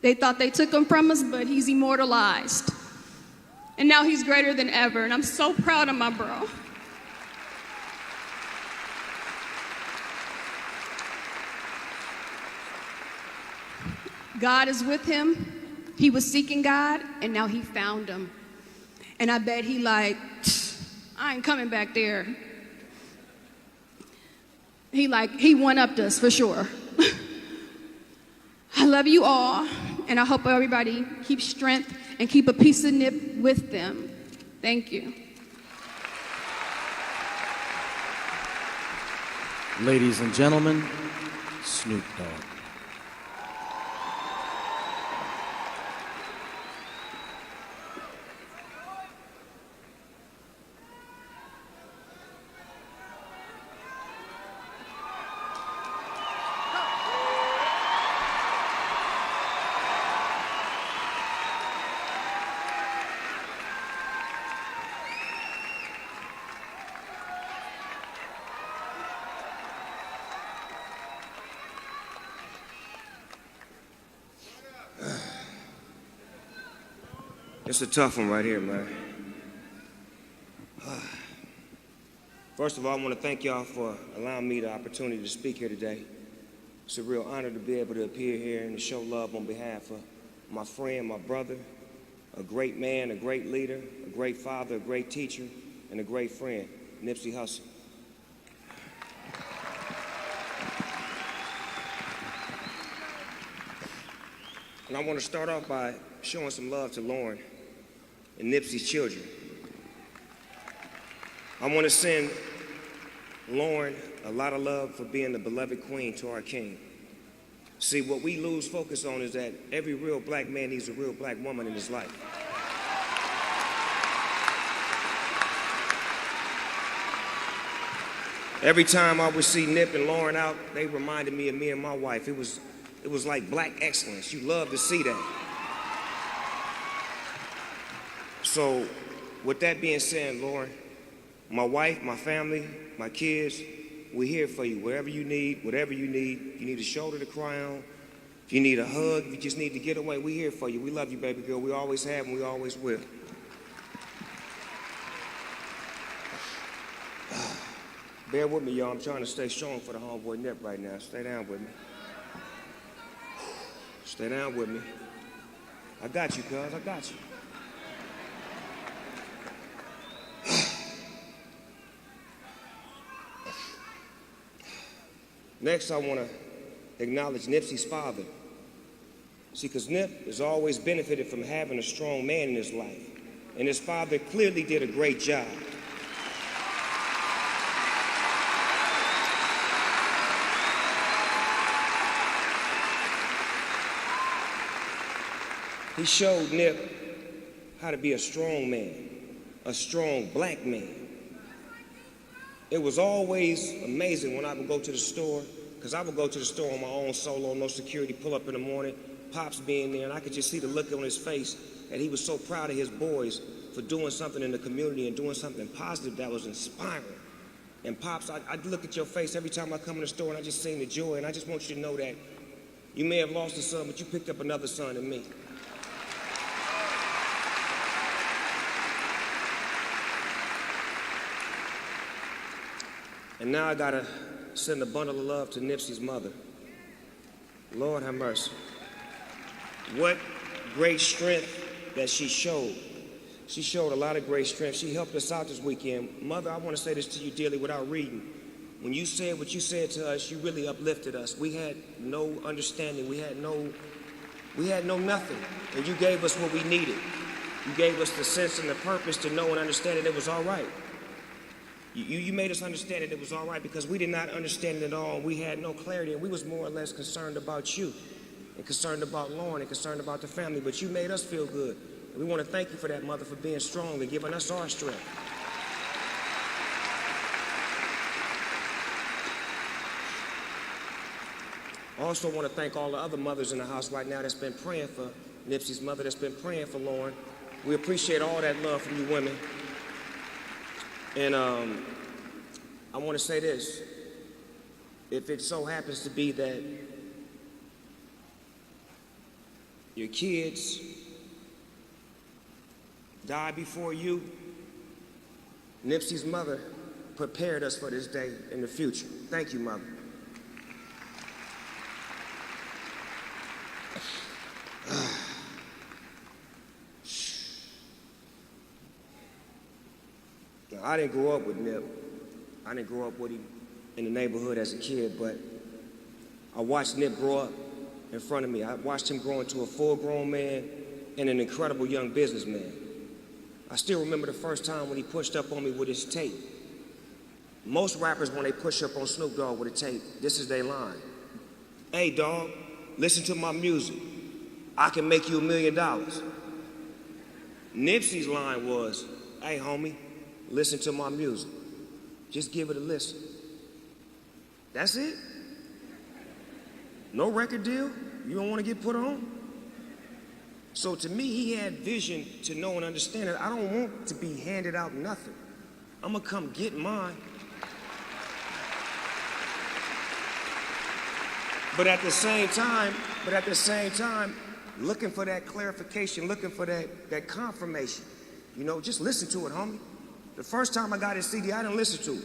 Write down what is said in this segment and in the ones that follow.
They thought they took him from us, but he's immortalized. And now he's greater than ever, and I'm so proud of my bro. God is with him. He was seeking God, and now he found him. And I bet he like, I ain't coming back there. He one-upped us for sure. I love you all, and I hope everybody keeps strength and keep a piece of Nip with them. Thank you. Ladies and gentlemen, Snoop Dogg. It's a tough one right here, man. First of all, I want to thank y'all for allowing me the opportunity to speak here today. It's a real honor to be able to appear here and to show love on behalf of my friend, my brother, a great man, a great leader, a great father, a great teacher, and a great friend, Nipsey Hussle. And I want to start off by showing some love to Lauren and Nipsey's children. I want to send Lauren a lot of love for being the beloved queen to our king. See, what we lose focus on is that every real black man needs a real black woman in his life. Every time I would see Nip and Lauren out, they reminded me of me and my wife. It was like black excellence. You love to see that. So, with that being said, Lauren, my wife, my family, my kids, we're here for you. Whatever you need, whatever you need. If you need a shoulder to cry on, if you need a hug, if you just need to get away, we're here for you. We love you, baby girl. We always have and we always will. Bear with me, y'all. I'm trying to stay strong for the homeboy Nip right now. Stay down with me. Stay down with me. I got you, cuz. I got you. Next, I want to acknowledge Nipsey's father. See, because Nip has always benefited from having a strong man in his life. And his father clearly did a great job. He showed Nip how to be a strong man, a strong black man. It was always amazing when I would go to the store, because I would go to the store on my own solo, no security, pull up in the morning, Pops being there, and I could just see the look on his face that he was so proud of his boys for doing something in the community and doing something positive that was inspiring. And Pops, I'd look at your face every time I come in the store and I just seen the joy, and I just want you to know that you may have lost a son, but you picked up another son in me. And now I gotta send a bundle of love to Nipsey's mother. Lord have mercy. What great strength that she showed. She showed a lot of great strength. She helped us out this weekend. Mother, I want to say this to you dearly without reading. When you said what you said to us, you really uplifted us. We had no understanding. We had no nothing. And you gave us what we needed. You gave us the sense and the purpose to know and understand that it was all right. You made us understand that it was all right because we did not understand it at all. We had no clarity, and we was more or less concerned about you and concerned about Lauren and concerned about the family, but you made us feel good. And we want to thank you for that, Mother, for being strong and giving us our strength. I also want to thank all the other mothers in the house right now that's been praying for Nipsey's mother, that's been praying for Lauren. We appreciate all that love from you women. And I want to say this. If it so happens to be that your kids died before you. Nipsey's mother prepared us for this day in the future. Thank you, Mother. Now, I didn't grow up with Nip. I didn't grow up with him in the neighborhood as a kid, but I watched Nip grow up in front of me. I watched him grow into a full-grown man and an incredible young businessman. I still remember the first time when he pushed up on me with his tape. Most rappers, when they push up on Snoop Dogg with a tape, this is their line. Hey, dog, listen to my music. I can make you $1 million. Nipsey's line was, hey, homie, listen to my music. Just give it a listen. That's it? No record deal? You don't want to get put on? So to me, he had vision to know and understand that I don't want to be handed out nothing. I'm gonna come get mine. But at the same time, looking for that clarification, looking for that confirmation. You know, just listen to it, homie. The first time I got his CD, I didn't listen to it.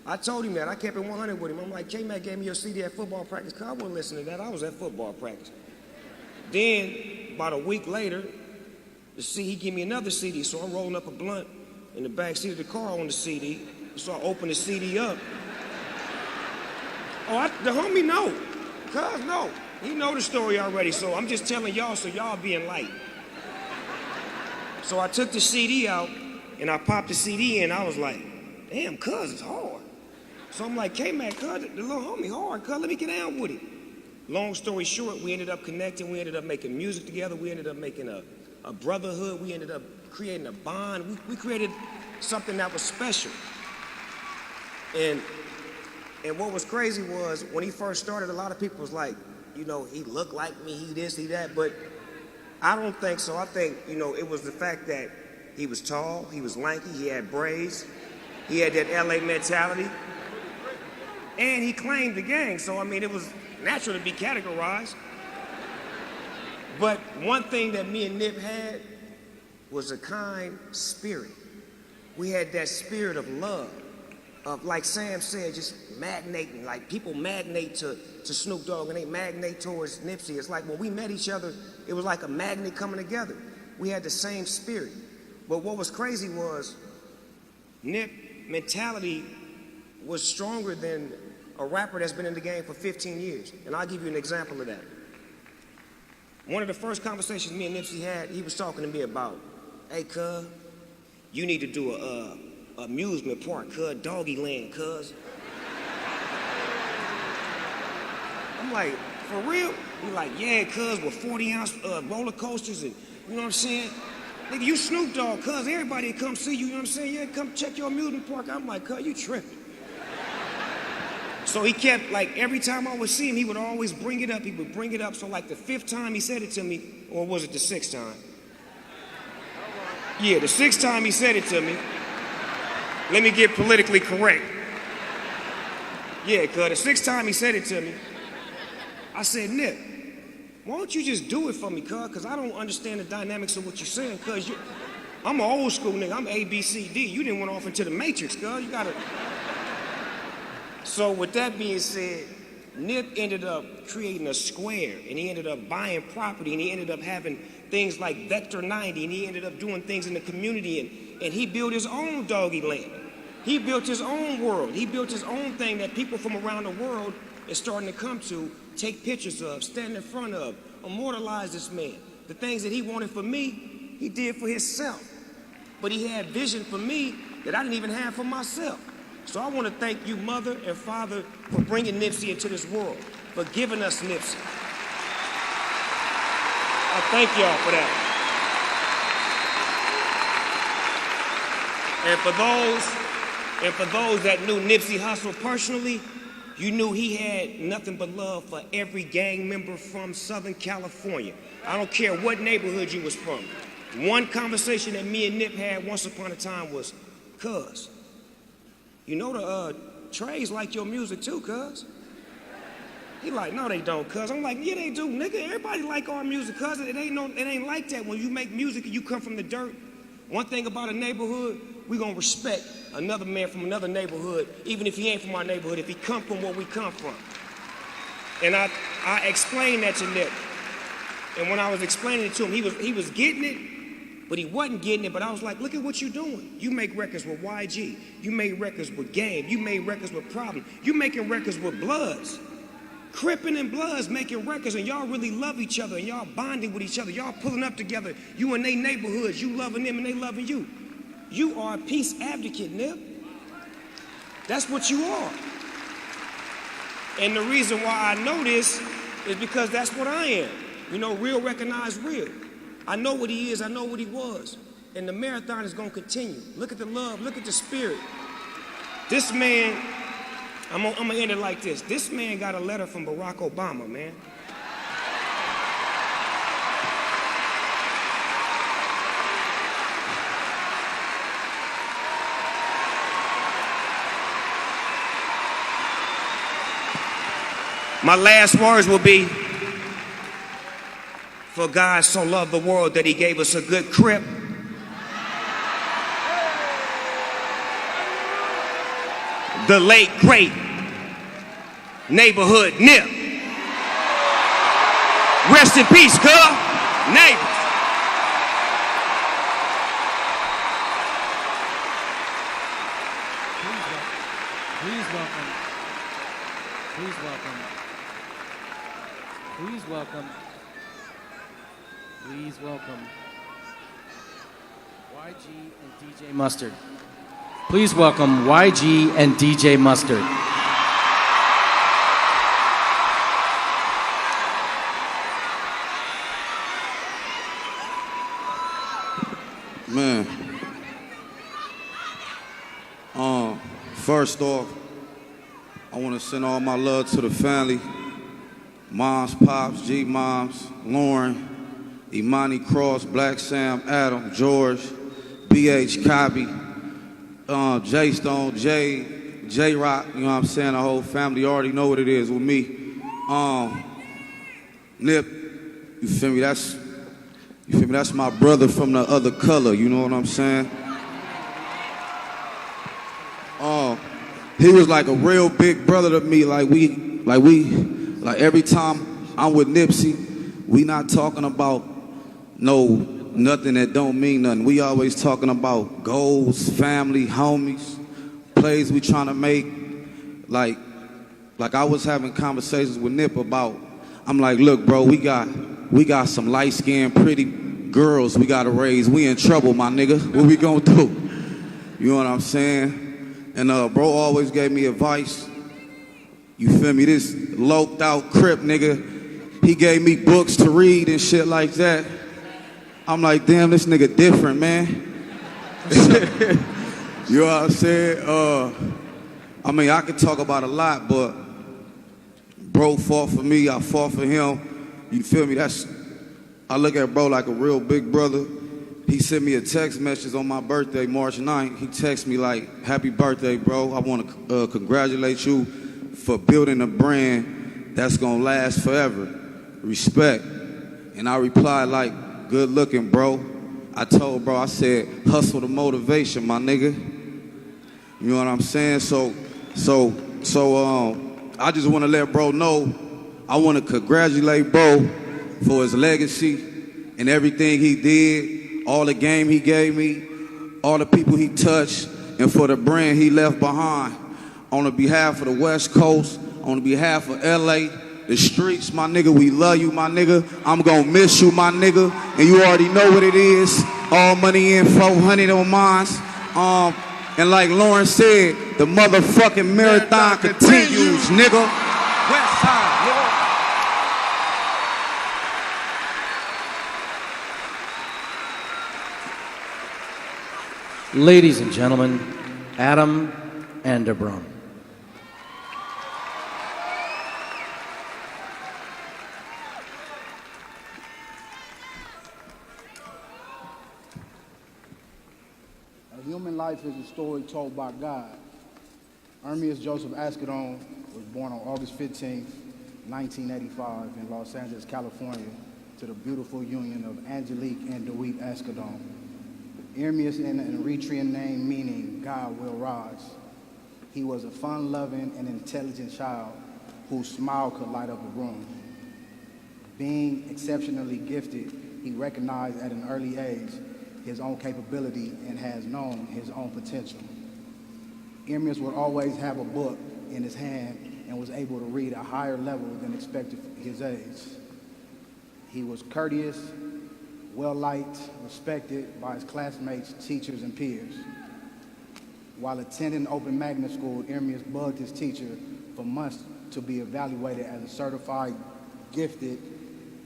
I told him that. I kept it 100 with him. I'm like, K-Mac gave me your CD at football practice. Cause I wouldn't listen to that. I was at football practice. Then, about a week later, he gave me another CD. So I'm rolling up a blunt in the back seat of the car on the CD. So I open the CD up. The homie know. Cuz no. He know the story already. So I'm just telling y'all so y'all be enlightened. So I took the CD out and I popped the CD in. I was like, damn, cuz it's hard. So I'm like, K-Mac, cuz, the little homie hard, cuz, let me get down with it. Long story short, we ended up connecting. We ended up making music together. We ended up making a brotherhood. We ended up creating a bond. We created something that was special. And what was crazy was when he first started, a lot of people was like, you know, he looked like me, he this, he that. But I don't think so. I think, you know, it was the fact that he was tall, he was lanky, he had braids, he had that LA mentality, and he claimed the gang. So, I mean, it was natural to be categorized. But one thing that me and Nip had was a kind spirit. We had that spirit of love, of, like Sam said, just magnating. Like people magnate to Snoop Dogg and they magnate towards Nipsey. It's like when we met each other, it was like a magnet coming together. We had the same spirit. But what was crazy was Nip mentality was stronger than a rapper that's been in the game for 15 years. And I'll give you an example of that. One of the first conversations me and Nipsey had, he was talking to me about, hey, cuz, you need to do a amusement park, cuz, doggy land, cuz. I'm like, for real? He like, yeah, cuz, with 40-ounce roller coasters and, you know what I'm saying? Nigga, you Snoop Dogg, cuz, everybody come see you, you know what I'm saying? Yeah, come check your amusement park. I'm like, cuz, you tripping. So he kept, like, every time I would see him, he would always bring it up. He would bring it up. So, like, the 5th time he said it to me, or was it the 6th time? Yeah, the 6th time he said it to me. Let me get politically correct. Yeah, cuz, the 6th time he said it to me, I said, Nip, why don't you just do it for me, cuz? Because I don't understand the dynamics of what you're saying, cuz I'm an old school nigga. I'm A, B, C, D. You didn't went off into the Matrix, cuz. You gotta... So with that being said, Nip ended up creating a square, and he ended up buying property, and he ended up having things like Vector 90, and he ended up doing things in the community, and he built his own doggy land. He built his own world. He built his own thing that people from around the world is starting to come to, take pictures of, stand in front of, immortalize this man. The things that he wanted for me, he did for himself. But he had vision for me that I didn't even have for myself. So I want to thank you, Mother and Father, for bringing Nipsey into this world, for giving us Nipsey. I thank y'all for that. And for those that knew Nipsey Hussle personally, you knew he had nothing but love for every gang member from Southern California. I don't care what neighborhood you was from. One conversation that me and Nip had once upon a time was, cuz, you know the Trays like your music too, cuz. He like, no, they don't, cuz. I'm like, yeah, they do, nigga. Everybody like our music, cuz. It ain't like that. When you make music and you come from the dirt, one thing about a neighborhood, we gonna respect another man from another neighborhood, even if he ain't from our neighborhood, if he come from where we come from. And I explained that to Nip. And when I was explaining it to him, he was getting it, but he wasn't getting it. But I was like, look at what you're doing. You make records with YG. You made records with Game. You made records with Problem. You making records with Bloods. Crippin' and Bloods making records, and y'all really love each other, and y'all bonding with each other. Y'all pulling up together. You in they neighborhoods. You loving them, and they loving you. You are a peace advocate, Nip. That's what you are. And the reason why I know this is because that's what I am. You know, real recognize real. I know what he is. I know what he was. And the marathon is going to continue. Look at the love. Look at the spirit. This man, I'm going to end it like this. This man got a letter from Barack Obama, man. My last words will be, for God so loved the world that he gave us a good crib. The late, great neighborhood Nip. Rest in peace, girl. Neighbors. Please welcome. Please welcome YG and DJ Mustard. Please welcome YG and DJ Mustard. Man, first off, I want to send all my love to the family. Moms, Pops, G-Moms, Lauren, Imani Cross, Black Sam, Adam, George, B.H. Cobby, J-Stone, J-Rock, you know what I'm saying? The whole family already know what it is with me. Nip, you feel me? That's my brother from the other color, you know what I'm saying? He was like a real big brother to me, like every time I'm with Nipsey, we not talking about nothing that don't mean nothing. We always talking about goals, family, homies, plays we trying to make. Like I was having conversations with Nip about, I'm like, look, bro, we got some light-skinned, pretty girls we gotta raise. We in trouble, my nigga. What we gonna do? You know what I'm saying? And bro always gave me advice. You feel me? This loped out Crip nigga, he gave me books to read and shit like that. I'm like, damn, this nigga different, man. You know what I'm saying? I mean, I could talk about a lot, but bro fought for me, I fought for him. You feel me? I look at bro like a real big brother. He sent me a text message on my birthday, March 9th. He texted me like, happy birthday, bro. I want to congratulate you for building a brand that's going to last forever. Respect. And I replied like, good looking, bro. I told bro, I said, hustle the motivation, my nigga. You know what I'm saying? So I just want to let bro know, I want to congratulate bro for his legacy and everything he did, all the game he gave me, all the people he touched, and for the brand he left behind. On the behalf of the West Coast, on the behalf of LA, the streets, my nigga, we love you, my nigga. I'm gonna miss you, my nigga, and you already know what it is. All money in 400 on mine. And like Lauren said, the motherfucking marathon continues, nigga. West Side, nigga. Ladies and gentlemen, Adam and Debron. A human life is a story told by God. Ermias Joseph Askedon was born on August 15th, 1985 in Los Angeles, California, to the beautiful union of Angelique and DeWitt Escadon. Ermias in an Eritrean name meaning God will rise. He was a fun-loving and intelligent child whose smile could light up a room. Being exceptionally gifted, he recognized at an early age his own capability and has known his own potential. Ermias would always have a book in his hand and was able to read at a higher level than expected for his age. He was courteous, well-liked, respected by his classmates, teachers, and peers. While attending open magnet school, Ermias bugged his teacher for months to be evaluated as a certified gifted.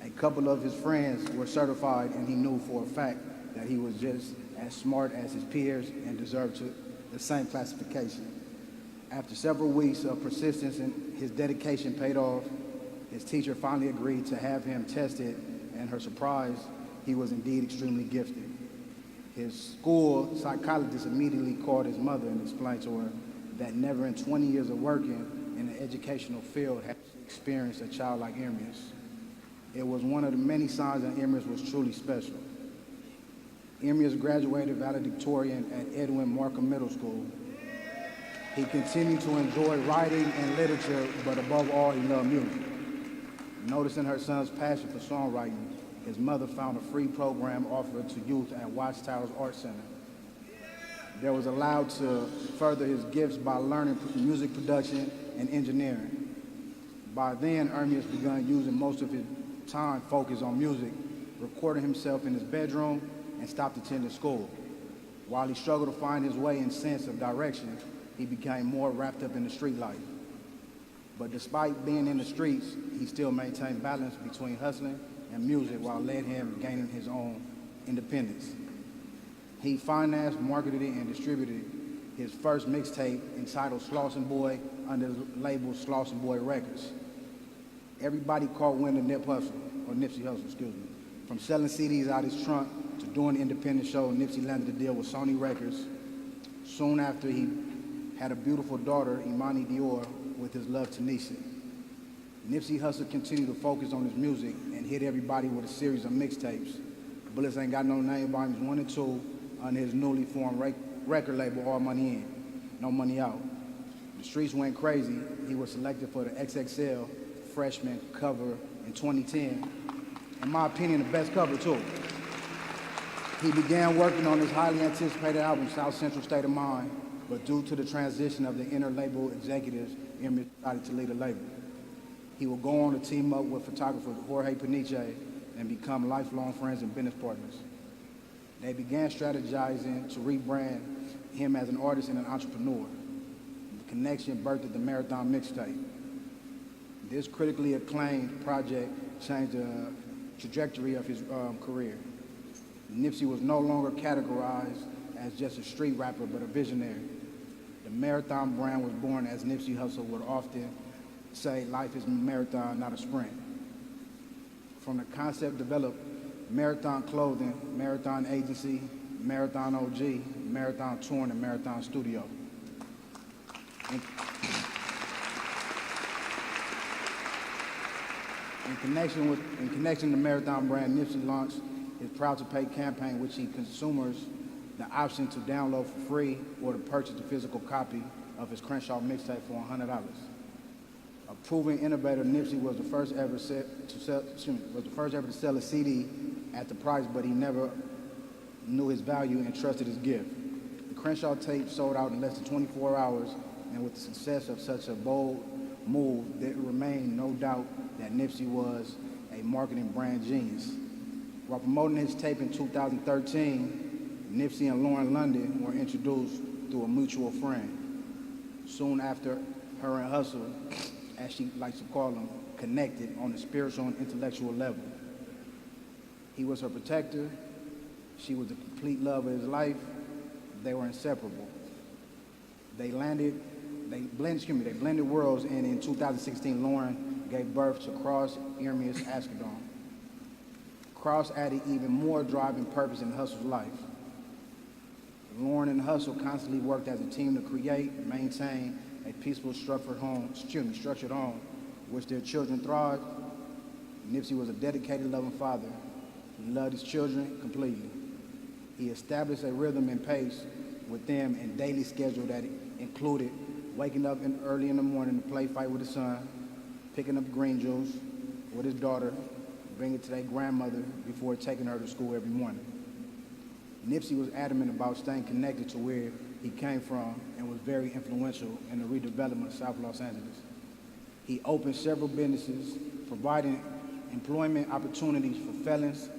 A couple of his friends were certified, and he knew for a fact that he was just as smart as his peers and deserved the same classification. After several weeks of persistence and his dedication paid off, his teacher finally agreed to have him tested, and her surprise, he was indeed extremely gifted. His school psychologist immediately called his mother and explained to her that never in 20 years of working in the educational field had she experienced a child like Ermias. It was one of the many signs that Ermias was truly special. Ermias graduated valedictorian at Edwin Markham Middle School. He continued to enjoy writing and literature, but above all, he loved music. Noticing her son's passion for songwriting, his mother found a free program offered to youth at Watchtower's Art Center. There was allowed to further his gifts by learning music production and engineering. By then, Ermias began using most of his time focused on music, recording himself in his bedroom, and stopped attending school. While he struggled to find his way and sense of direction, he became more wrapped up in the street life. But despite being in the streets, he still maintained balance between hustling and music while led him gaining his own independence. He financed, marketed, and distributed his first mixtape entitled Slauson Boy under the label Slauson Boy Records. Everybody caught wind of Nipsey Hussle, excuse me. From selling CDs out his trunk to doing an independent show, Nipsey landed a deal with Sony Records. Soon after, he had a beautiful daughter, Imani Dior, with his love, Tanisha. Nipsey Hussle continued to focus on his music and hit everybody with a series of mixtapes. Bullets Ain't Got No Name, Volumes 1 and 2, under his newly formed record label, All Money In, No Money Out. The streets went crazy. He was selected for the XXL freshman cover in 2010. In my opinion, the best cover, too. He began working on his highly anticipated album, South Central State of Mind, but due to the transition of the inner label executives, Ermias decided to lead a label. He will go on to team up with photographer Jorge Peniche and become lifelong friends and business partners. They began strategizing to rebrand him as an artist and an entrepreneur. The connection birthed the Marathon mixtape. This critically acclaimed project changed the trajectory of his career. Nipsey was no longer categorized as just a street rapper, but a visionary. The Marathon brand was born, as Nipsey Hussle would often say, life is a marathon, not a sprint. From the concept developed, Marathon Clothing, Marathon Agency, Marathon OG, Marathon Touring, and Marathon Studio. In connection to Marathon brand, Nipsey launched his Proud to Pay campaign, which he consumers the option to download for free or to purchase a physical copy of his Crenshaw mixtape for $100. A proven innovator, Nipsey was the first ever to sell a CD at the price, but he never knew his value and trusted his gift. The Crenshaw tape sold out in less than 24 hours, and with the success of such a bold move, there remained no doubt that Nipsey was a marketing brand genius. While promoting his tape in 2013, Nipsey and Lauren London were introduced through a mutual friend. Soon after, her and Hussle, as she likes to call him, connected on a spiritual and intellectual level. He was her protector. She was the complete love of his life. They were inseparable. They blended worlds, and in 2016, Lauren gave birth to Cross Ermias Ascadon. Cross added even more drive and purpose in Hussle's life. Lauren and Hussle constantly worked as a team to create and maintain a peaceful, structured home, which their children thrived. Nipsey was a dedicated, loving father. He loved his children completely. He established a rhythm and pace with them and daily schedule that included waking up early in the morning to play fight with his son, picking up green juice with his daughter, bringing it to their grandmother before taking her to school every morning. Nipsey was adamant about staying connected to where he came from and was very influential in the redevelopment of South Los Angeles. He opened several businesses, providing employment opportunities for felons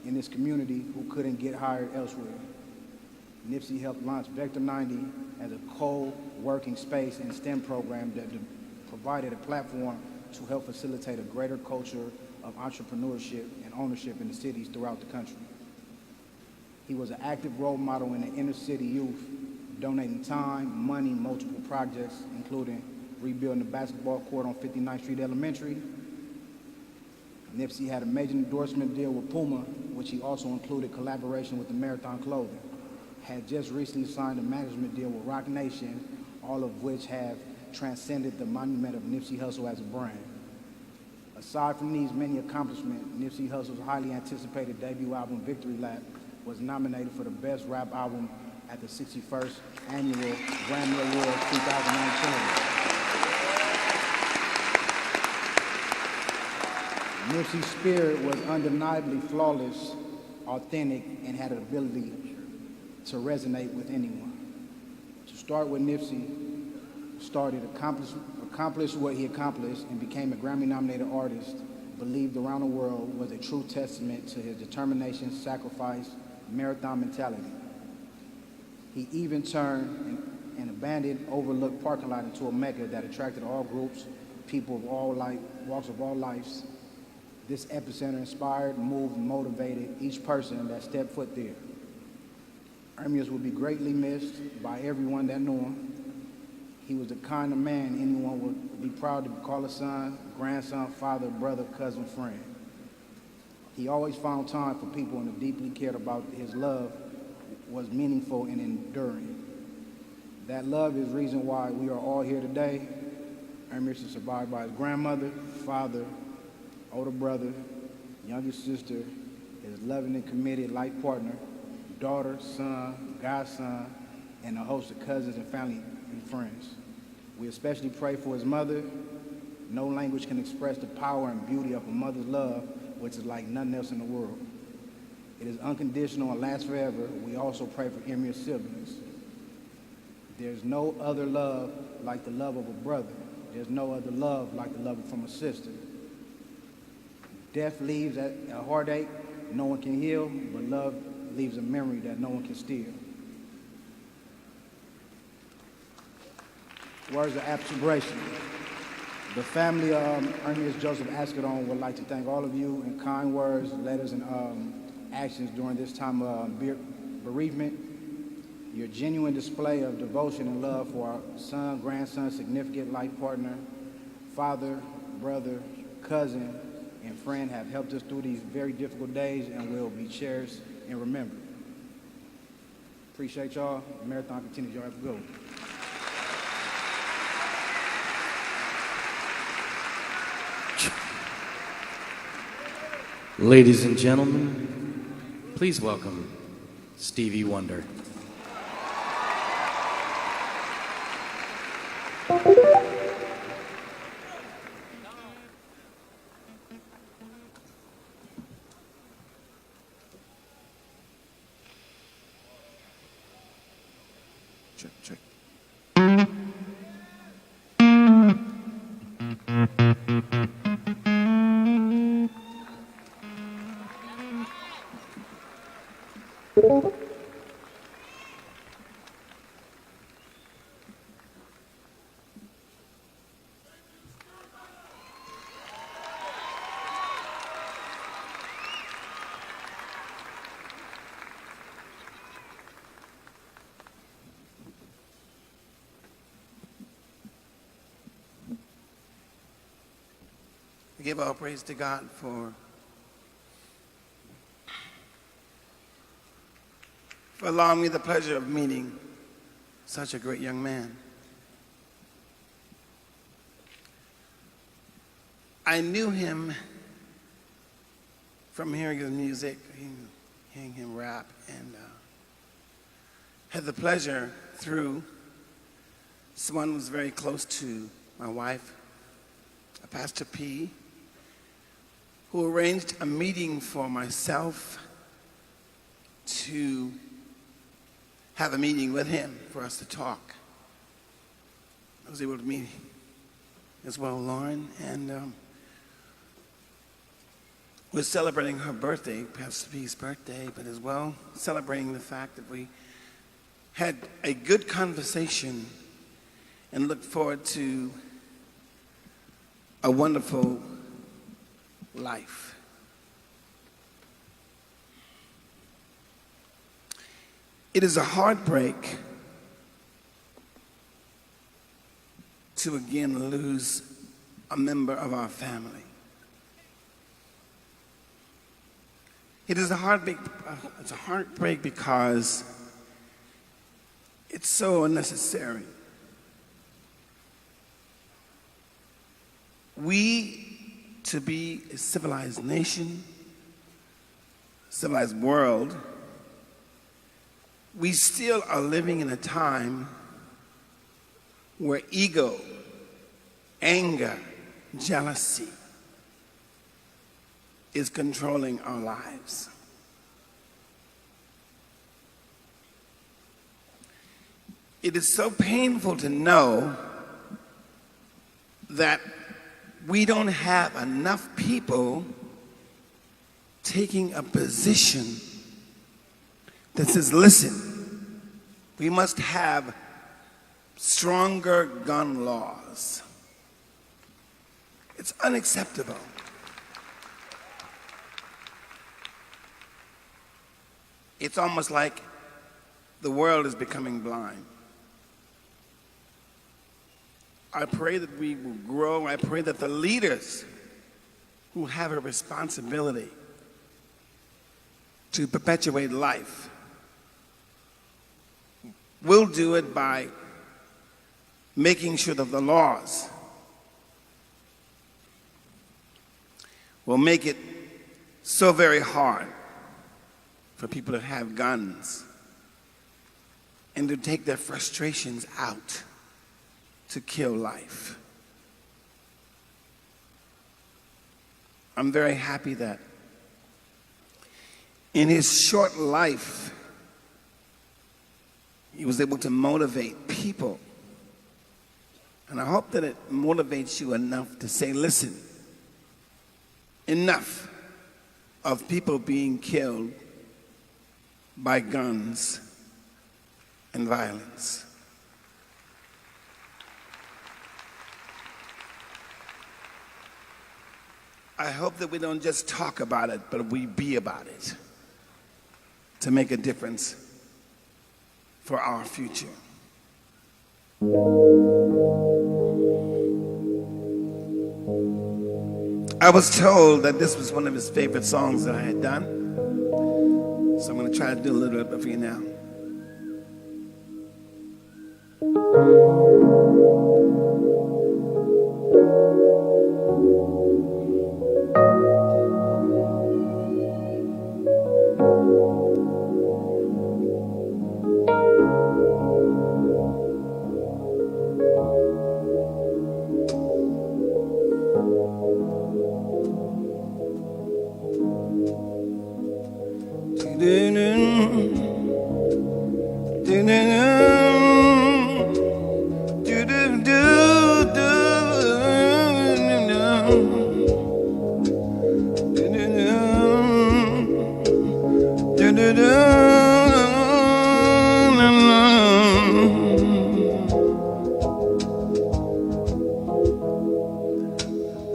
in this community who couldn't get hired elsewhere. Nipsey helped launch Vector 90 as a co-working space and STEM program that provided a platform to help facilitate a greater culture of entrepreneurship and ownership in the cities throughout the country. He was an active role model in the inner city youth, donating time, money, multiple projects, including rebuilding the basketball court on 59th Street Elementary. Nipsey had a major endorsement deal with Puma, which he also included collaboration with the Marathon Clothing. Had just recently signed a management deal with Roc Nation, all of which have transcended the monument of Nipsey Hussle as a brand. Aside from these many accomplishments, Nipsey Hussle's highly anticipated debut album, Victory Lap, was nominated for the Best Rap Album at the 61st Annual Grammy Awards 2019. Nipsey's spirit was undeniably flawless, authentic, and had an ability to resonate with anyone. To start with, Nipsey accomplished what he accomplished and became a Grammy-nominated artist, believed around the world, was a true testament to his determination, sacrifice, marathon mentality. He even turned an abandoned, overlooked parking lot into a mecca that attracted all groups, people of all walks of all lives. This epicenter inspired, moved, and motivated each person that stepped foot there. Ermias will be greatly missed by everyone that knew him. He was the kind of man anyone would be proud to call a son, grandson, father, brother, cousin, friend. He always found time for people and deeply cared about his love was meaningful and enduring. That love is the reason why we are all here today. Ermias is survived by his grandmother, father, older brother, youngest sister, his loving and committed life partner, daughter, son, godson, and a host of cousins and family and friends. We especially pray for his mother. No language can express the power and beauty of a mother's love, which is like nothing else in the world. It is unconditional and lasts forever. We also pray for Ermias' siblings. There's no other love like the love of a brother. There's no other love like the love from a sister. Death leaves a heartache no one can heal, but love leaves a memory that no one can steal. Words of appreciation. The family of Ermias Joseph Ascadon would like to thank all of you in kind words, letters, and actions during this time of bereavement. Your genuine display of devotion and love for our son, grandson, significant life partner, father, brother, cousin, and friend have helped us through these very difficult days and will be cherished and remembered. Appreciate y'all. The marathon continues. Y'all have a good one. Ladies and gentlemen, please welcome Stevie Wonder. Check, check. We give our praise to God for allowing me the pleasure of meeting such a great young man. I knew him from hearing his music, hearing him rap, and had the pleasure through someone who was very close to my wife, Pastor P, who arranged a meeting for myself to have a meeting with him for us to talk. I was able to meet as well Lauren, and we're celebrating her birthday, Pastor P's birthday, but as well celebrating the fact that we had a good conversation and look forward to a wonderful life. It is a heartbreak to again lose a member of our family. It is a heartbreak. It's a heartbreak because it's so unnecessary. We, to be a civilized nation, civilized world, we still are living in a time where ego, anger, jealousy is controlling our lives. It is so painful to know that we don't have enough people taking a position that says, listen, we must have stronger gun laws. It's unacceptable. It's almost like the world is becoming blind. I pray that we will grow. I pray that the leaders who have a responsibility to perpetuate life will do it by making sure that the laws will make it so very hard for people to have guns and to take their frustrations out to kill life. I'm very happy that in his short life, he was able to motivate people. And I hope that it motivates you enough to say, listen, enough of people being killed by guns and violence. I hope that we don't just talk about it, but we be about it to make a difference for our future. I was told that this was one of his favorite songs that I had done, so I'm going to try to do a little bit for you now.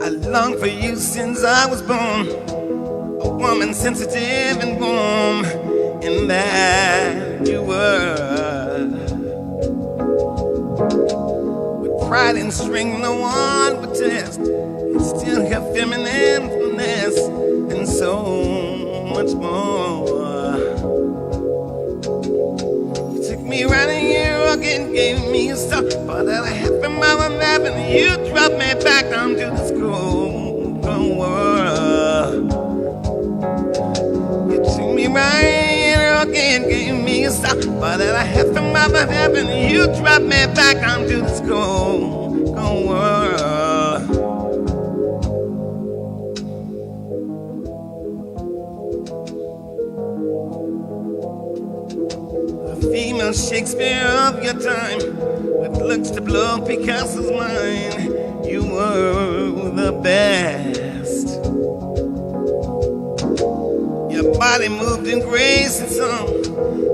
I long for you since I was born, a woman sensitive and warm, and that you were. With pride and strength no one would test, and still your feminine finesse, and so much more. You took me right in your rugged, gave me a stuff, but that I had from my map, and you dropped me back down to the school. gone world. You took me right again, gave me a stop, but that I have from up in heaven, you dropped me back onto this gone world. A female Shakespeare of your time, with looks to blow Picasso's mind. You were the best. Your body moved in grace and song,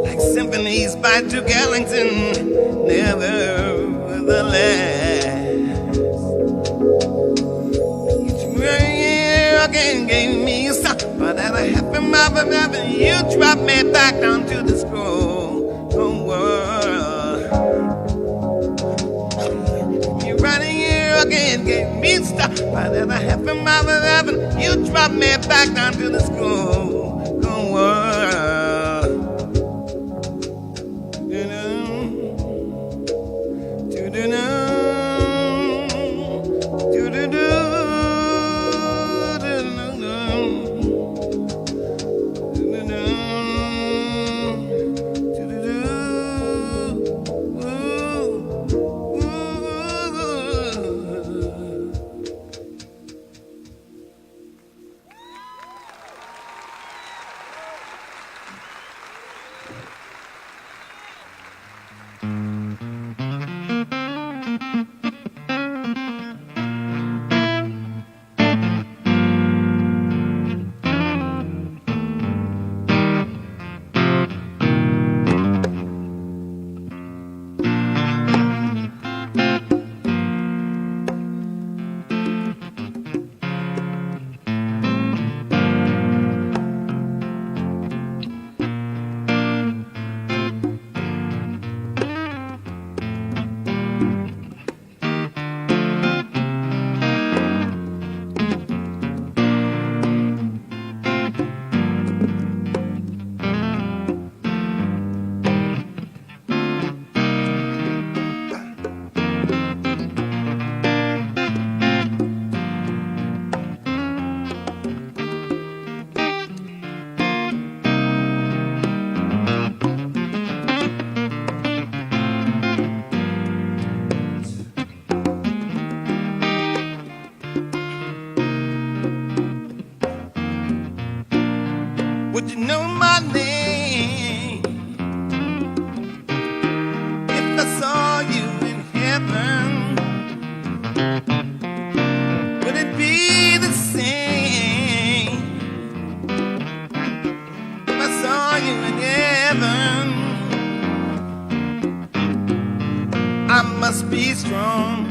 like symphonies by Duke Ellington. Nevertheless, you took me again, gave me a stop, but at a happy mouth of heaven, you dropped me back down to the cold world. You running here again, gave me a stop, but at a happy mouth of heaven, you dropped me back down to the cold world. Would you know my name if I saw you in heaven? Would it be the same if I saw you in heaven? I must be strong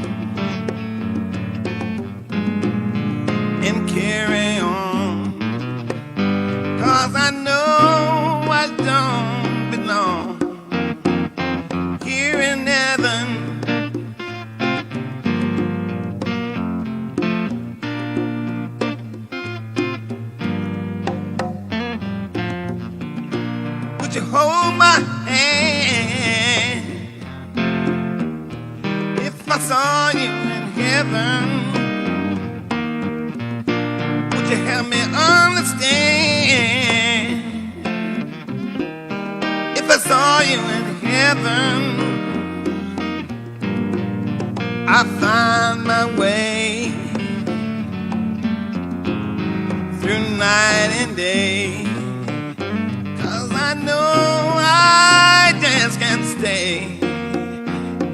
and carry on. 'Cause I know I don't belong here in heaven. Would you hold my hand if I saw you in heaven? Would you help me understand if I saw you in heaven? I find my way through night and day, 'cause I know I just can't stay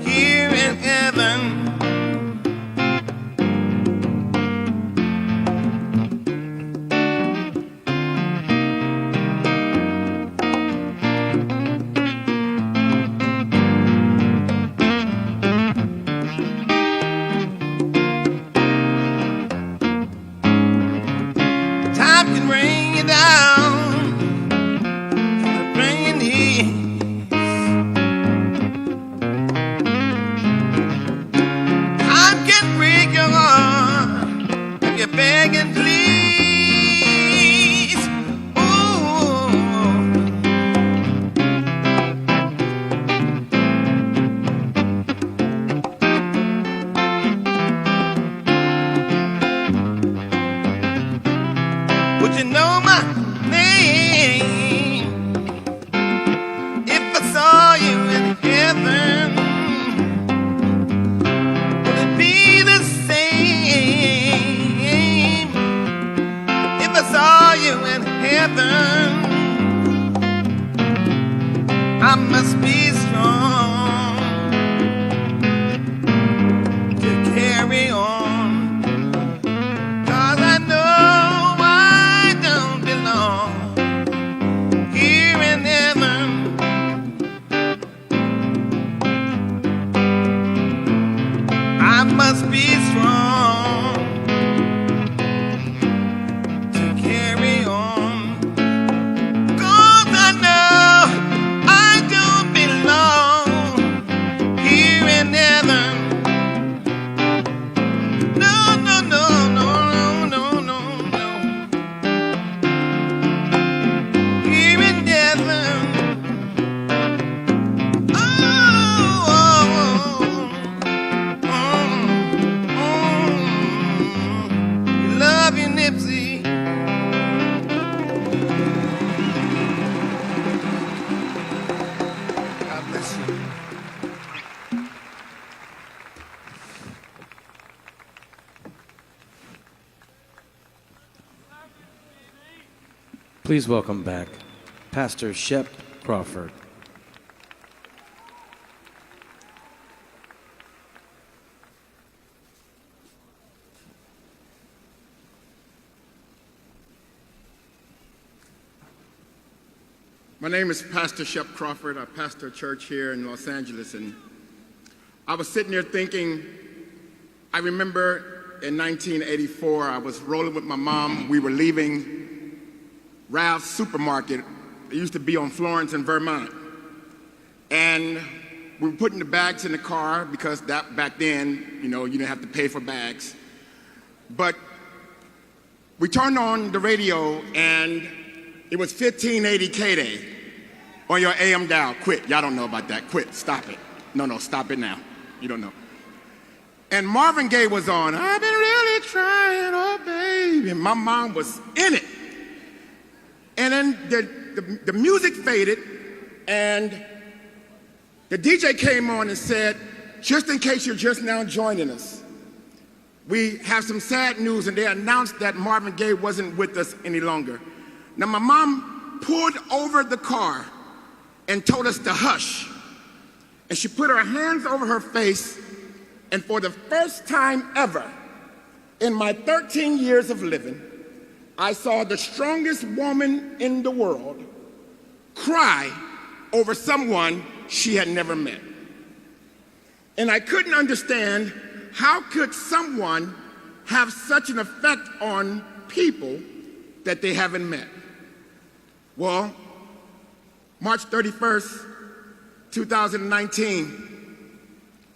here in heaven. Time can bring you down, bring you near. Time can break your heart if you beg and please. Ooh. you in heaven, I must be strong to carry on, 'cause I know I don't belong here in heaven. I must be strong to carry on, 'cause I know I don't belong here in heaven. No, no, no, no, no, no, no, here in heaven. Oh, we love you, Nipsey. God bless you. Please welcome back Pastor Shep Crawford. My name is Pastor Shep Crawford. I pastor a church here in Los Angeles, and I was sitting there thinking, I remember in 1984, I was rolling with my mom. We were leaving Ralph's Supermarket. It used to be on Florence in Vermont. And we were putting the bags in the car because that back then, you didn't have to pay for bags. But we turned on the radio, and it was 1580 K-Day on your AM dial. Quit. Y'all don't know about that. Quit. Stop it. No, stop it now. You don't know. And Marvin Gaye was on. I've been really trying, oh baby. And my mom was in it. And then the music faded, and the DJ came on and said, just in case you're just now joining us, we have some sad news, and they announced that Marvin Gaye wasn't with us any longer. Now, my mom pulled over the car and told us to hush. And she put her hands over her face, and for the first time ever in my 13 years of living, I saw the strongest woman in the world cry over someone she had never met. And I couldn't understand, how could someone have such an effect on people that they haven't met? Well, March 31st, 2019,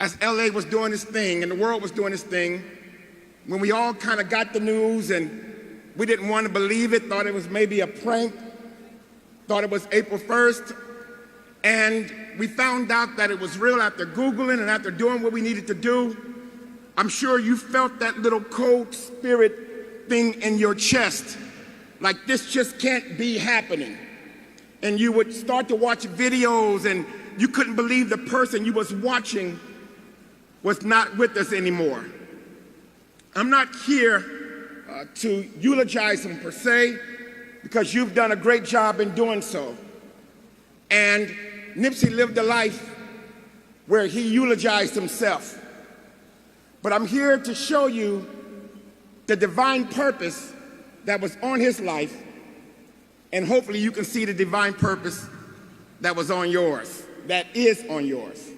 as LA was doing its thing and the world was doing its thing, when we all kind of got the news and we didn't want to believe it, thought it was maybe a prank, thought it was April 1st, and we found out that it was real after Googling and after doing what we needed to do. I'm sure you felt that little cold spirit thing in your chest, like this just can't be happening. And you would start to watch videos, and you couldn't believe the person you was watching was not with us anymore. I'm not here to eulogize him per se, because you've done a great job in doing so. And Nipsey lived a life where he eulogized himself. But I'm here to show you the divine purpose that was on his life, and hopefully you can see the divine purpose that was on yours, that is on yours.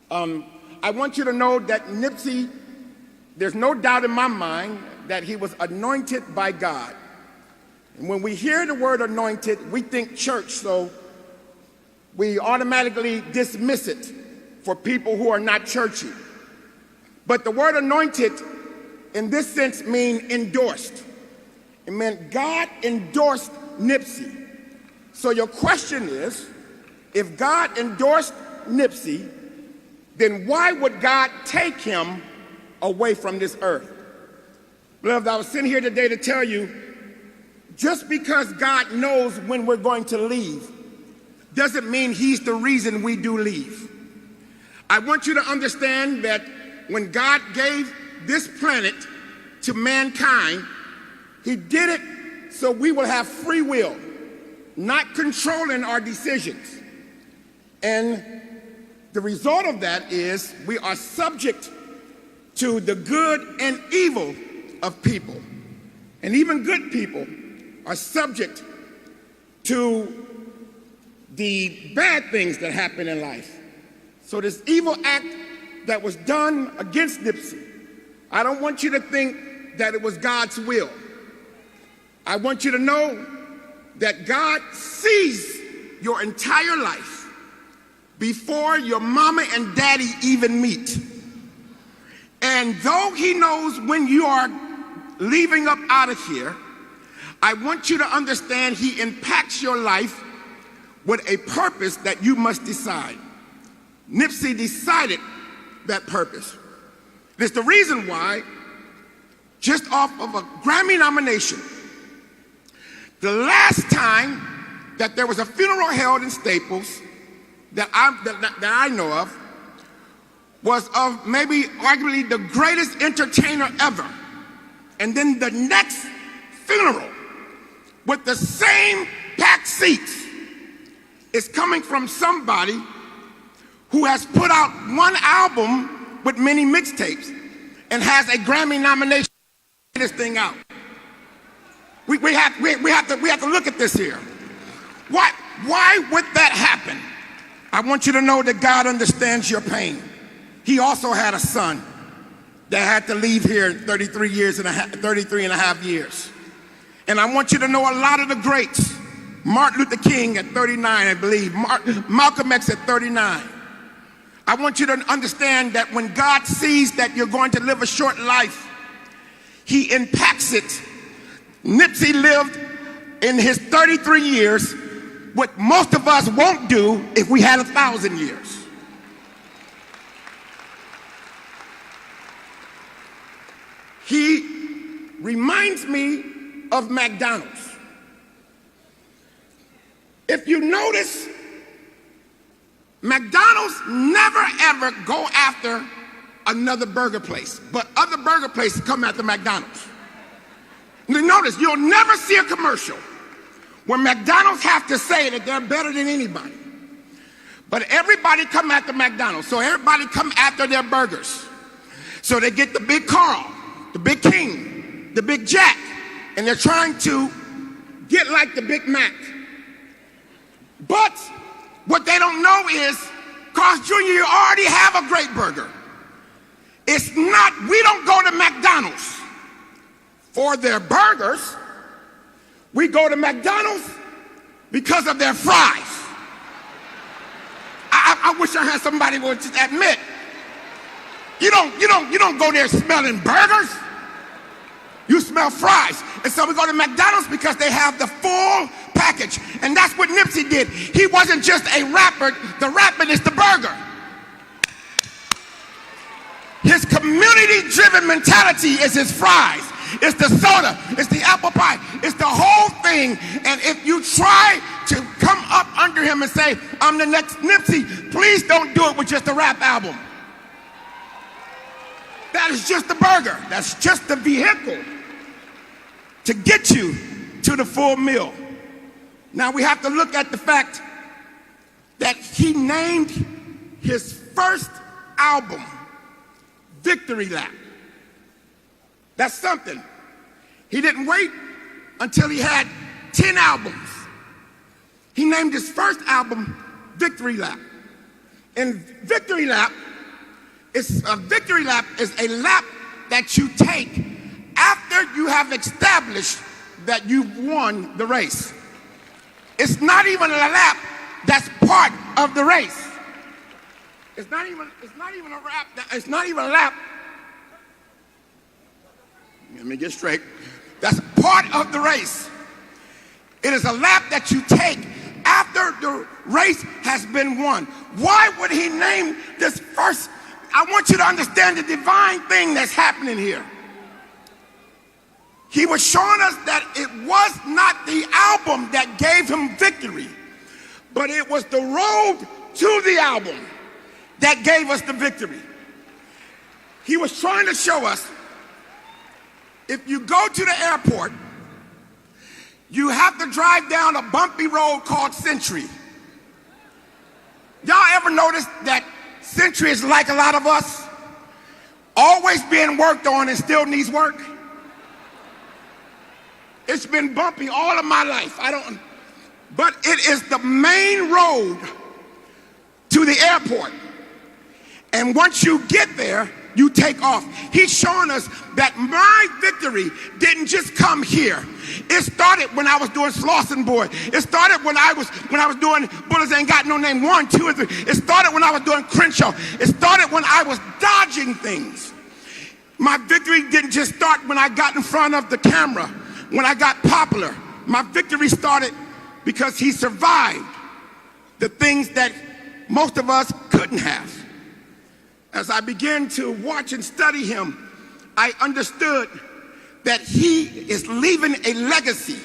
I want you to know that Nipsey, there's no doubt in my mind that he was anointed by God. And when we hear the word anointed, we think church, so we automatically dismiss it for people who are not churchy. But the word anointed in this sense means endorsed. It meant God endorsed Nipsey. So your question is, if God endorsed Nipsey, then why would God take him away from this earth? Beloved, I was sitting here today to tell you, just because God knows when we're going to leave, doesn't mean he's the reason we do leave. I want you to understand that when God gave this planet to mankind, he did it so we will have free will, not controlling our decisions. And the result of that is we are subject to the good and evil of people. And even good people are subject to the bad things that happen in life. So this evil act that was done against Nipsey, I don't want you to think that it was God's will. I want you to know that God sees your entire life before your mama and daddy even meet. And though he knows when you are leaving up out of here, I want you to understand he impacts your life with a purpose that you must decide. Nipsey decided that purpose. It's the reason why, just off of a Grammy nomination, the last time that there was a funeral held in Staples that I know of was of maybe arguably the greatest entertainer ever. And then the next funeral with the same packed seats is coming from somebody who has put out one album with many mixtapes and has a Grammy nomination to get this thing out. We have to look at this here. Why would that happen? I want you to know that God understands your pain. He also had a son that had to leave here 33 and a half years. And I want you to know a lot of the greats, Martin Luther King at 39, I believe, Malcolm X at 39. I want you to understand that when God sees that you're going to live a short life, he impacts it. Nipsey lived in his 33 years what most of us won't do if we had 1,000 years. He reminds me of McDonald's. If you notice, McDonald's never ever go after another burger place, but other burger places come after McDonald's. You notice, you'll never see a commercial where McDonald's have to say that they're better than anybody. But everybody come after McDonald's, so everybody come after their burgers. So they get the Big Carl, the Big King, the Big Jack, and they're trying to get like the Big Mac. But what they don't know is, Carl's Jr., you already have a great burger. It's not, we don't go to McDonald's for their burgers. We go to McDonald's because of their fries. I wish I had somebody who would just admit, you don't go there smelling burgers. You smell fries. And so we go to McDonald's because they have the full package. And that's what Nipsey did. He wasn't just a rapper. The rapper is the burger. His community-driven mentality is his fries. It's the soda. It's the apple pie. It's the whole thing. And if you try to come up under him and say, I'm the next Nipsey, please don't do it with just a rap album. That is just the burger. That's just the vehicle to get you to the full meal. Now we have to look at the fact that he named his first album Victory Lap. That's something. He didn't wait until he had 10 albums. He named his first album Victory Lap. And Victory Lap is a lap that you take after you have established that you've won the race. It's not even a lap that's part of the race. It's not even a lap. Let me get straight. That's part of the race. It is a lap that you take after the race has been won. Why would he name this first? I want you to understand the divine thing that's happening here. He was showing us that it was not the album that gave him victory, but it was the road to the album that gave us the victory. He was trying to show us, if you go to the airport you have to drive down a bumpy road called Century. Y'all ever notice that Century is like a lot of us? Always being worked on and still needs work? It's been bumpy all of my life. But it is the main road to the airport. And once you get there, you take off. He's showing us that my victory didn't just come here. It started when I was doing Slauson Boy. It started when I was doing Bullets Ain't Got No Name 1, 2, and 3. It started when I was doing Crenshaw. It started when I was dodging things. My victory didn't just start when I got in front of the camera, when I got popular. My victory started because he survived the things that most of us couldn't have. As I began to watch and study him, I understood that he is leaving a legacy,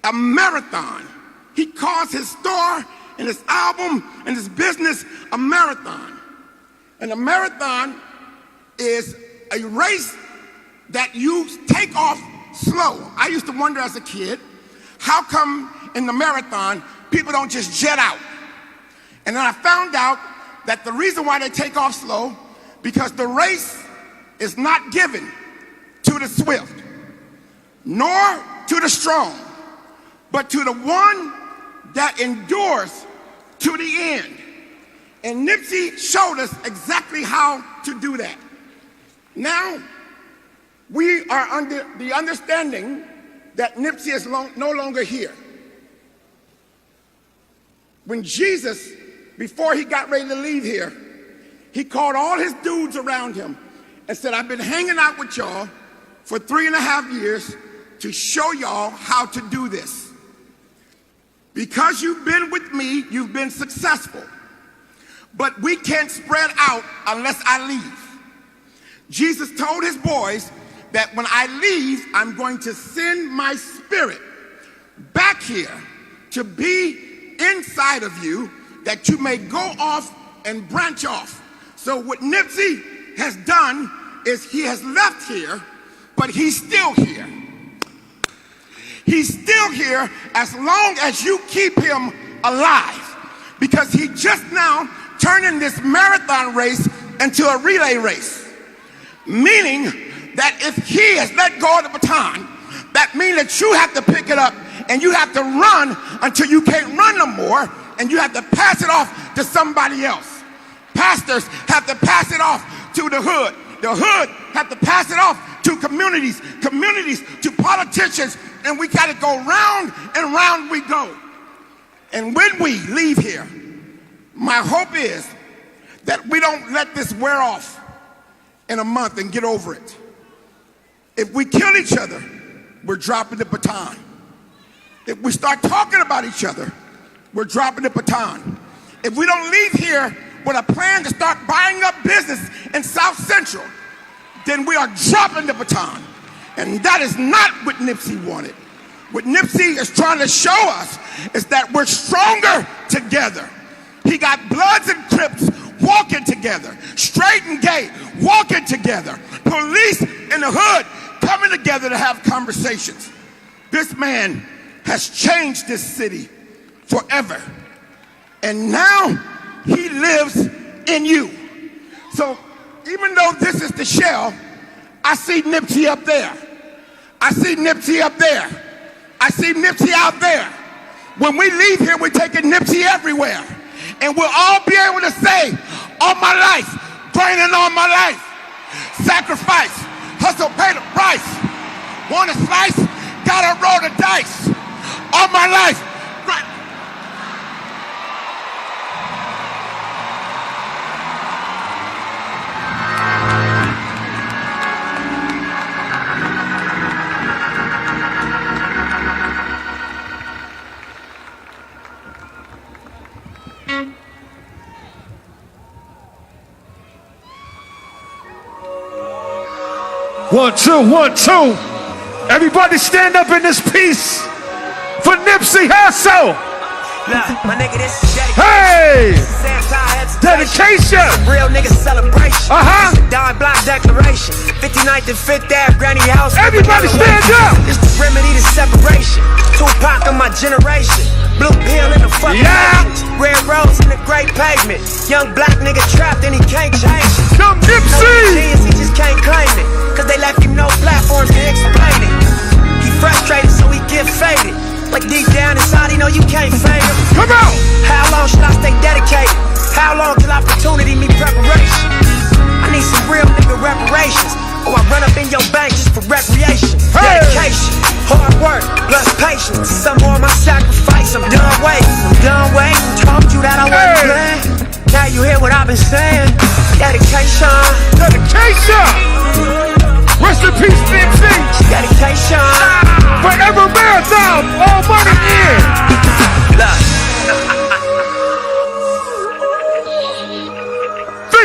a marathon. He calls his store and his album and his business a marathon. And a marathon is a race that you take off slow. I used to wonder as a kid, how come in the marathon people don't just jet out? And then I found out that the reason why they take off slow, because the race is not given to the swift, nor to the strong, but to the one that endures to the end. And Nipsey showed us exactly how to do that. Now, we are under the understanding that Nipsey is no longer here. When Jesus, before he got ready to leave here, he called all his dudes around him and said, I've been hanging out with y'all for 3.5 years to show y'all how to do this. Because you've been with me, you've been successful. But we can't spread out unless I leave. Jesus told his boys that when I leave, I'm going to send my spirit back here to be inside of you, that you may go off and branch off. So what Nipsey has done is he has left here, but he's still here. He's still here as long as you keep him alive, because he just now turning this marathon race into a relay race. Meaning that if he has let go of the baton, that means that you have to pick it up and you have to run until you can't run no more, and you have to pass it off to somebody else. Pastors have to pass it off to the hood. The hood have to pass it off to communities, communities to politicians, and we got to go round and round we go. And when we leave here, my hope is that we don't let this wear off in a month and get over it. If we kill each other, we're dropping the baton. If we start talking about each other, we're dropping the baton. If we don't leave here with a plan to start buying up business in South Central, then we are dropping the baton. And that is not what Nipsey wanted. What Nipsey is trying to show us is that we're stronger together. He got Bloods and Crips walking together, straight and gay walking together, police in the hood coming together to have conversations. This man has changed this city forever, and now he lives in you. So even though this is the shell, I see Nipsey up there. I see Nipsey up there. I see Nipsey out there. When we leave here, we're taking Nipsey everywhere. And we'll all be able to say, all my life, grinding all my life, sacrifice, hustle, pay the price. Want a slice? Gotta roll the dice. All my life, grind. One, two, 1, 2. Everybody stand up in this piece for Nipsey Hussle. Look, my nigga, this is dedication. Hey! Dedication. Real nigga celebration. Uh-huh. Dime block declaration. 59th and 5th Ave, Granny House. Everybody stand up. It's the remedy to separation. Tupac of my generation. Blue pill in the fucking matrix. Red rose in the great pavement. Young black nigga trapped and he can't change it. Come Nipsey! No genius, he just can't claim it. Cause they left him no platforms to explain it. He frustrated so he get faded. Like deep down inside he know you can't fade him. Come on! How long should I stay dedicated? How long till opportunity meet preparation? I need some real nigga reparations, or I run up in your bank just for recreation. Hey! Dedication, hard work, plus patience. Some more of my sacrifice, I'm done waiting. Told you that I wasn't playing. Now you hear what I've been saying. Dedication. Rest in peace, Nipsey. Dedication. Forever marathon, all money in. Look.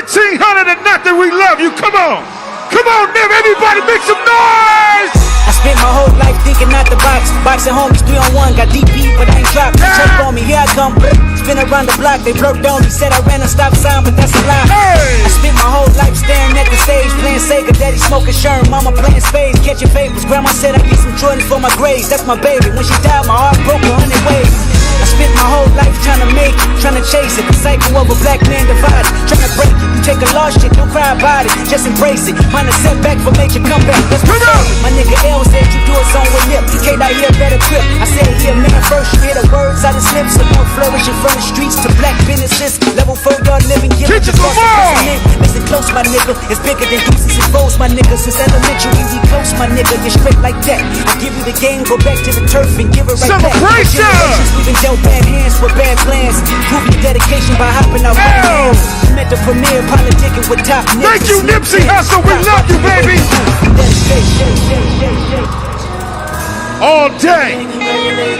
1,500 and nothing, we love you. Come on, Nip, everybody make some noise. I spent my whole life thinking out the box. Boxing homies 3-on-1, got DP, but I ain't dropped. Check on me, here I come. Spin around the block, they blurred on me. Said I ran a stop sign, but that's a lie. I spent my whole life staring at the stage, playing Sega, daddy smoking Sherm, mama playing spades, catching favors. Grandma said I get some Jordans for my grades. That's my baby. When she died, my heart broke 100 ways. I spent my whole life trying to make it, trying to chase it. The cycle of a black man divided, trying to break it. You take a lost shit, don't cry about it, just embrace it. Find a setback for major comeback. That's my story. My nigga L said you do it song with Nip. He came out here better grip. I said here, man, first you hear the words out of slips. So don't flourish in front of streets to black businesses. Level 4 y'all living, give it just listen close, my nigga. It's bigger than deuces and foes, my nigga. Since elementary, we close, my nigga. You're straight like that. I give you the game, go back to the turf and give it right back. We've been dealt bad hands for bad plans. Prove your dedication by hopping out hands. You meant to premiere politicking with top niggas. Thank you, Nipsey Hussle. We love you, baby. All day,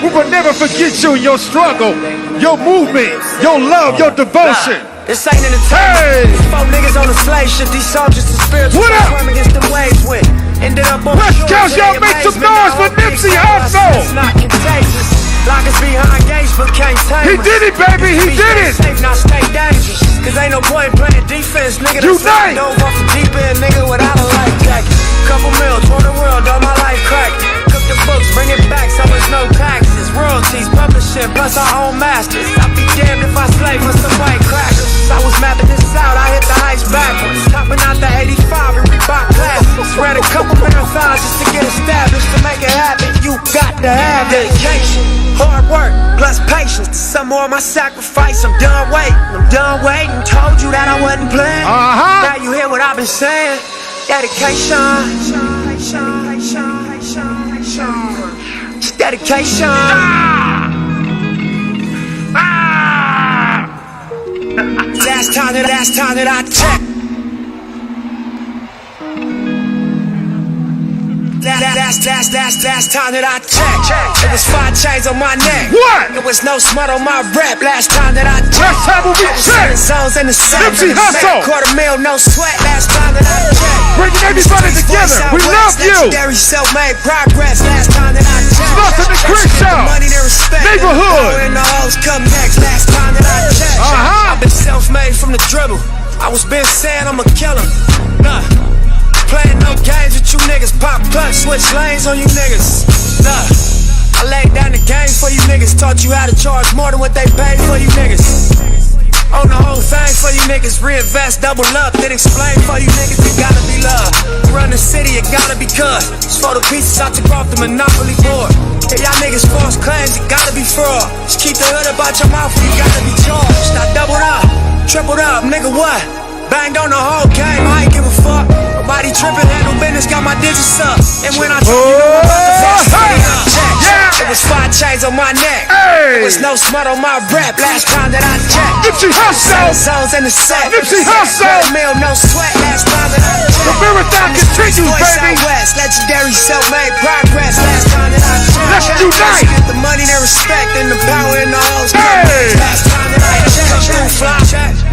we will never forget you and your struggle, your movement, your love, your devotion. This ain't entertainment. Hey. 4 niggas on the slave ship. These songs just a spiritual swim against the waves with. Ended up on West Coast, y'all make some noise for Nipsey Hussle. It's not contagious. Lock us behind gates, but can't tame us. He did it, baby. He did it. Safe, not stay dangerous. Cause ain't no point playing defense, nigga. Unite. Dove off a deep end, nigga, without a life jacket. Couple mil, tour the world, all my life cracked. Cook the books, bring it back, so it's no taxes. Royalties, publishing, plus our own masters. I'd be damned if I slave for some white crackers. I was mapping this out, I hit the heights backwards. Topping out the 85 and Reebok classics. Ran a couple marathons just to get established. To make it happen, you got to have dedication, hard work, plus patience. Some more of my sacrifice, I'm done waiting. Told you that I wasn't playing. Now you hear what I've been saying. Dedication. Dedication. Last time that I checked. Last time that I checked. It was 5 chains on my neck. What? It was no smut on my rep. Last time that I checked. Last time we checked. Zones in the same. Nipsey Hussle. $250,000, no sweat. Last time that I checked. Bringing everybody together. We love you. Legendary self-made progress. Last time that I checked. Nothing to Crenshaw. Money to respect. Neighborhood. And the hoes come next. Last time that I checked. I've been self-made from the dribble. I was been saying I'm a killer. Nah. Playing no games with you niggas. Pop clutch, switch lanes on you niggas. Nah. I laid down the game for you niggas. Taught you how to charge more than what they paid for you niggas. On the whole thing for you niggas. Reinvest, double up, then explain for you niggas. It gotta be love. Run the city, it gotta be cut. It's for the pieces I took off the Monopoly board. Hey, y'all niggas false claims, it gotta be fraud. Just keep the hood about your mouth, you gotta be charged. I doubled up, tripled up, nigga what? Banged on the whole game, I ain't give a fuck. Nobody trippin', handle business, got my digits up. And when I told you about the flex, it was 5 chains on my neck. It was no smut on my rep. Last time that I checked. Nipsey Hussle. Zones in the set. Nipsey Hussle. $1 no sweat. Last time that I checked. The marathon continues, baby. Southwest, legendary self-made progress. Last time that I checked. Let's unite. Get the money, the respect, and the power in the hoes. Last time that I checked. Come through fly.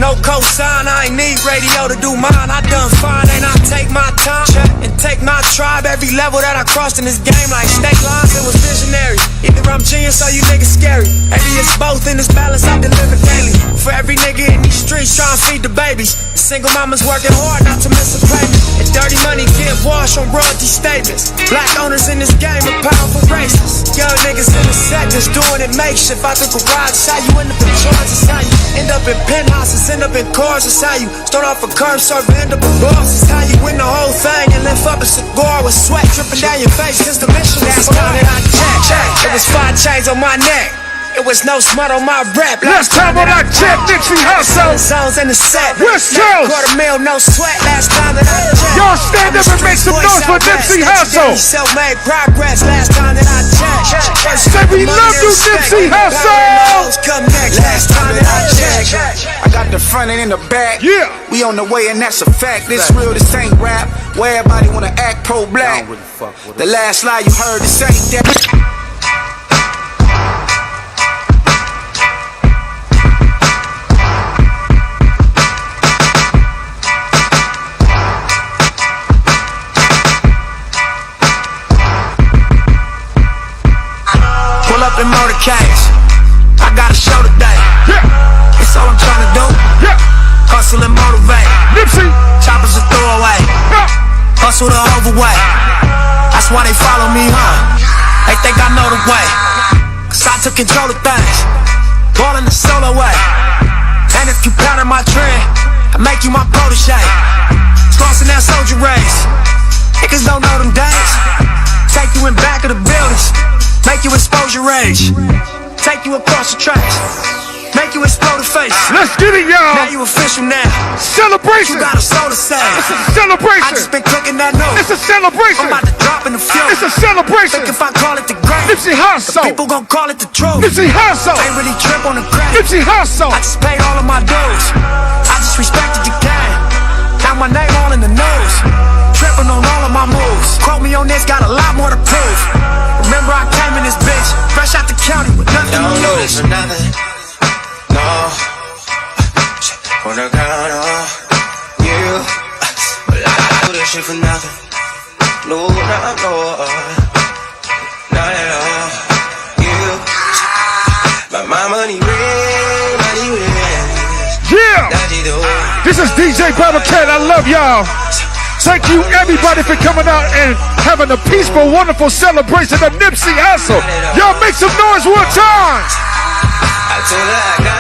No cosign, I ain't need radio to do mine. I done fine, and I take my time and take my tribe. Every level that I crossed in this game, like state lines, it was visionary. Either I'm genius or you niggas scary. Maybe it's both in this balance I deliver daily. For every nigga in these streets trying to feed the babies. Single mamas working hard not to miss a payment. And dirty money get washed on royalty statements. Black owners in this game are powerful racists. Young niggas in the sectors doing it makeshift. Out the garage, how you end up in charge. It's how you end up in penthouses, end up in cars. It's how you start off a curb server, end up a boss. It's how you win the whole thing and lift up a cigar with sweat dripping down your face. Since the mission last time that I checked, it was 5 chains on my neck. It was no smut on my rap. Last time when I checked, Nipsey Hussle. Zones in the set. West Coast. $250,000, no sweat. Last time that I checked. Y'all stand up and make some noise for Nipsey Hussle. Self-made progress. Last time that I checked. Say we love you, Nipsey Hussle. Come next. Last time that I checked. I got the front and in the back. Yeah. We on the way and that's a fact. This real, this ain't rap. Where everybody wanna act pro-black. The last lie you heard, this ain't that. Up in motorcades, I got a show today. Yeah. It's all I'm trying to do. Yeah. Hustle and motivate. Nipsey. Choppers a throwaway. Yeah. Hustle the overweight. That's why they follow me, huh? They think I know the way. Cause I took control of things. Ballin' the solo way. And if you pattern my trend, I make you my protege. Crossing that soldier race. Niggas don't know them days. Take you in back of the buildings. Make you expose your rage. Take you across the tracks. Make you explode the face. Let's get it, y'all. Now you official now. Celebration. You got a soul to say. It's a celebration. I just been cooking that note. It's a celebration. I'm about to drop in the field. It's a celebration. Think if I call it the great, Nipsey Hussle. the people gon' call it the truth. Nipsey Hussle. I ain't really trip on the crack. Nipsey Hussle. I just paid all of my dues. I just respected the game. Now my name all in the news. Tripping on all of my moves. Quote me on this, got a lot more to prove. Remember I came in this bitch, fresh out the county with nothing to Don't do lose. this for nothing, no. Wanna count on you, but I do this shit for nothing. No, not at all. You, but my money real, money real. Yeah. This is DJ Babacat. I love y'all. Thank you everybody for coming out and having a peaceful, wonderful celebration of Nipsey Hussle. Y'all make some noise one time. I told her I got